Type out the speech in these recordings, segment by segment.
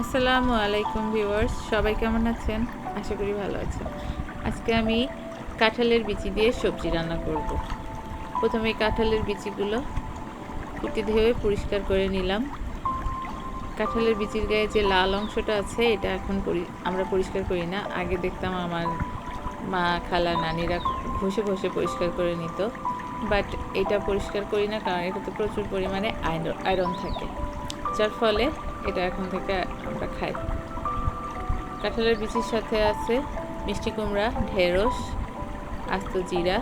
আসসালামু আলাইকুম ভিউয়ার্স, সবাই কেমন আছেন? আশা করি ভালো আছেন। আজকে আমি কাঁঠালের বিচি দিয়ে সবজি রান্না করব। প্রথমে কাঁঠালের বিচিগুলো কুটি ধুয়ে পরিষ্কার করে নিলাম। কাঁঠালের বিচির গায়ে যে লাল অংশটা আছে এটা এখন আমরা পরিষ্কার করি না। আগে দেখতাম আমার মা, খালা, নানিরা ঘষে ঘষে পরিষ্কার করে নিত, বাট এটা পরিষ্কার করি না, কারণ এটাতে প্রচুর পরিমাণে আয়রন থাকে, যার ফলে এটা এখন থেকে আমরা খাই। কাঁঠালের বিচির সাথে আছে মিষ্টি কুমড়া, ঢেঁড়স, আস্ত জিরা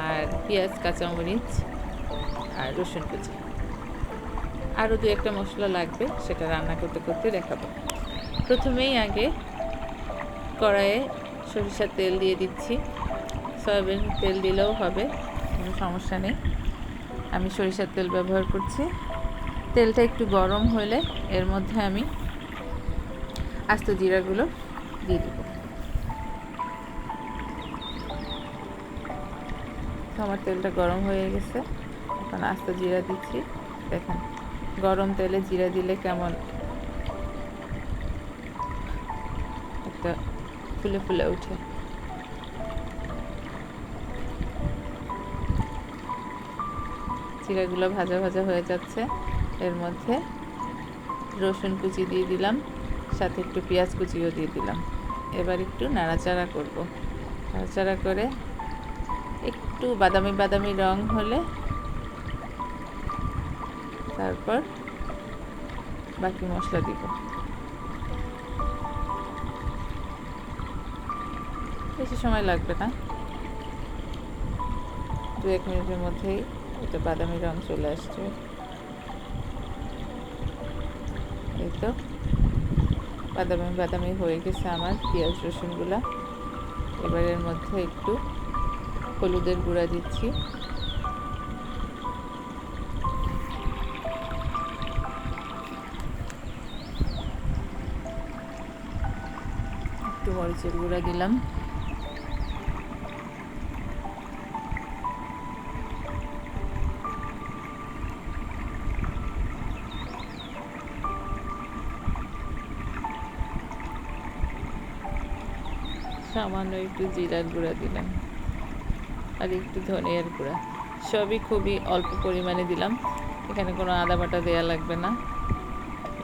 আর পেঁয়াজ, কাঁচামরিচ আর রসুন কুচি। আরও দু একটা মশলা লাগবে, সেটা রান্না করতে করতে দেখাবো। প্রথমেই আগে কড়াইয়ে সরিষার তেল দিয়ে দিচ্ছি। সয়াবিন তেল দিলেও হবে, কোনো সমস্যা নেই। আমি সরিষার তেল ব্যবহার করছি। তেলটা একটু গরম হলে এর মধ্যে আমি আস্ত জিরাগুলো দিয়ে দিব। আমার তেলটা গরম হয়ে গেছে, এখন আস্ত জিরা দিচ্ছি। দেখেন গরম তেলে জিরা দিলে কেমন একটা ফুলে ফুলে ওঠে। জিরাগুলো ভাজা ভাজা হয়ে যাচ্ছে, এর মধ্যে রসুন কুচি দিয়ে দিলাম, সাথে একটু পেঁয়াজ কুচিও দিয়ে দিলাম। এবার একটু নাড়াচাড়া করব। নাড়াচাড়া করে একটু বাদামি বাদামি রং হলে তারপর বাকি মশলা দিব। বেশি সময় লাগবে না, 2-1 মিনিটের মধ্যেই এটা বাদামি রং চলে আসছে। এই তো বাদামি বাদামি হয়ে গেছে আমার পেঁয়াজ রসুনগুলা। এবার এর মধ্যে একটু হলুদের গুঁড়া দিচ্ছি, একটু মরিচের গুঁড়া দিলাম, সামান্য একটু জিরার গুঁড়া দিলাম আর একটু ধনিয়ার গুঁড়া। সবই খুবই অল্প পরিমাণে দিলাম, এখানে কোনো আদা বাটা দেওয়া লাগবে না,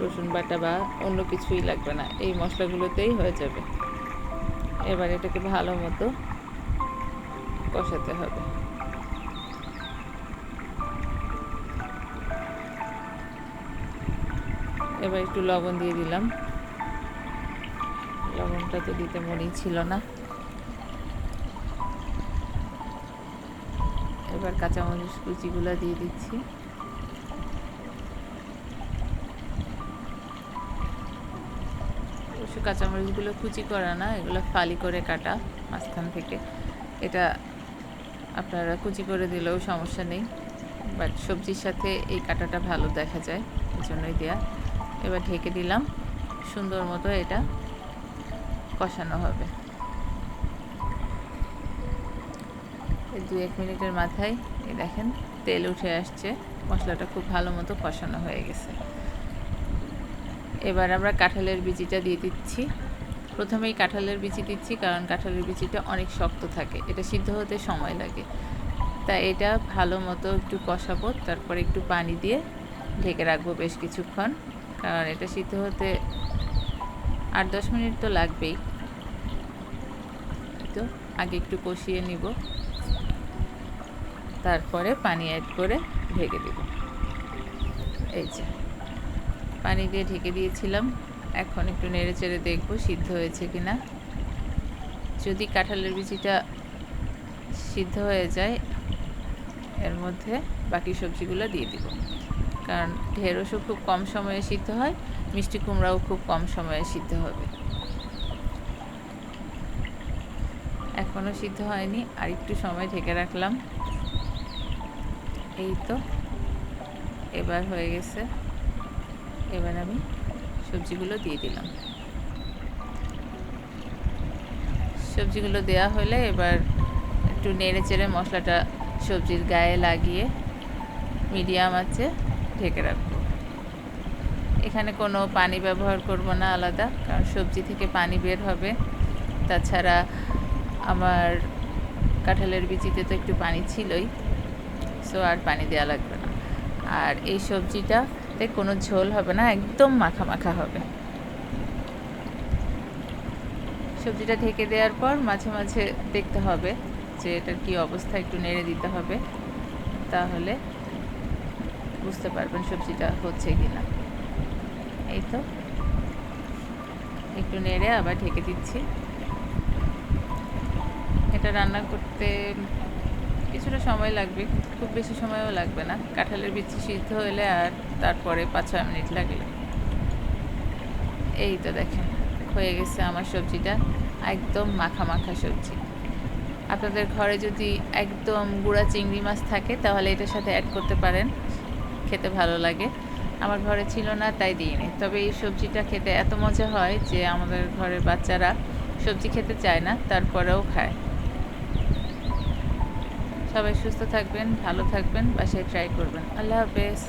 রসুন বাটা বা অন্য কিছুই লাগবে না, এই মশলাগুলোতেই হয়ে যাবে। এবার এটাকে ভালো মতো কষাতে হবে। এবার একটু লবণ দিয়ে দিলাম, লবণটা তো দিতে মনেই ছিল না। এবার কাঁচামরিচ কুচিগুলো দিয়ে দিচ্ছি। অবশ্য কাঁচামরিচগুলো কুচি করা না, এগুলো ফালি করে কাটা মাঝখান থেকে। এটা আপনারা কুচি করে দিলেও সমস্যা নেই, বাট সবজির সাথে এই কাটাটা ভালো দেখা যায়, এই জন্যই দেওয়া। এবার ঢেকে দিলাম, সুন্দর মতো এটা কষানো হবে। এই 2-1 মিনিটের মাথায় এই দেখেন তেল উঠে আসছে, মশলাটা খুব ভালো মতো কষানো হয়ে গেছে। এবার আমরা কাঁঠালের বিচিটা দিয়ে দিচ্ছি। প্রথমেই কাঁঠালের বিচি দিচ্ছি, কারণ কাঁঠালের বিচিটা অনেক শক্ত থাকে, এটা সিদ্ধ হতে সময় লাগে। তাই এটা ভালো মতো একটু কষাবো, তারপর একটু পানি দিয়ে ঢেকে রাখবো বেশ কিছুক্ষণ, কারণ এটা সিদ্ধ হতে 8-10 মিনিট তো লাগবেই। তো আগে একটু কষিয়ে নিব, তারপরে পানি অ্যাড করে ঢেকে দেব। এই যে পানি দিয়ে ঢেকে দিয়েছিলাম, এখন একটু নেড়ে চেড়ে দেখবো সিদ্ধ হয়েছে কিনা। যদি কাঁঠালের বিচিটা সিদ্ধ হয়ে যায়, এর মধ্যে বাকি সবজিগুলো দিয়ে দিব, কারণ ঢেঁড়সও খুব কম সময়ে সিদ্ধ হয়, মিষ্টি কুমড়াও খুব কম সময়ে সিদ্ধ হবে। এখনও সিদ্ধ হয়নি, আর একটু সময় ঢেকে রাখলাম। এই তো এবার হয়ে গেছে। এবার আমি সবজিগুলো দিয়ে দিলাম। সবজিগুলো দেওয়া হলে এবার একটু নেড়ে চেড়ে মশলাটা সবজির গায়ে লাগিয়ে মিডিয়াম আঁচে ঢেকে রাখবো। এখানে কোনো পানি ব্যবহার করব না আলাদা, কারণ সবজি থেকে পানি বের হবে। তাছাড়া আমার কাঁঠালের বিচিতে তো একটু পানি ছিলই, সো আর পানি দেওয়া লাগবে না। আর এই সবজিটাতে কোনো ঝোল হবে না, একদম মাখা মাখা হবে। সবজিটা ঢেকে দেওয়ার পর মাঝে মাঝে দেখতে হবে যে এটার কী অবস্থা, একটু নেড়ে দিতে হবে, তাহলে বুঝতে পারবেন সবজিটা হচ্ছে কি না। এই তো একটু নেড়ে আবার ঢেকে দিচ্ছি। এটা রান্না করতে কিছুটা সময় লাগবে, খুব বেশি সময়ও লাগবে না। কাঁঠালের বিচি সিদ্ধ হলে আর তারপরে 5-6 মিনিট লাগবে। এই তো দেখেন হয়ে গেছে আমার সবজিটা, একদম মাখা মাখা সবজি। আপনাদের ঘরে যদি একদম গুঁড়া চিংড়ি মাছ থাকে তাহলে এটার সাথে অ্যাড করতে পারেন, খেতে ভালো লাগে। আমার ঘরে ছিল না তাই দিইনি। তবে এই সবজিটা খেতে এত মজা হয় যে আমাদের ঘরের বাচ্চারা সবজি খেতে চায় না, তারপরেও খায়। সবাই সুস্থ থাকবেন, ভালো থাকবেন, বাসায় ট্রাই করবেন। আল্লাহ হাফেজ।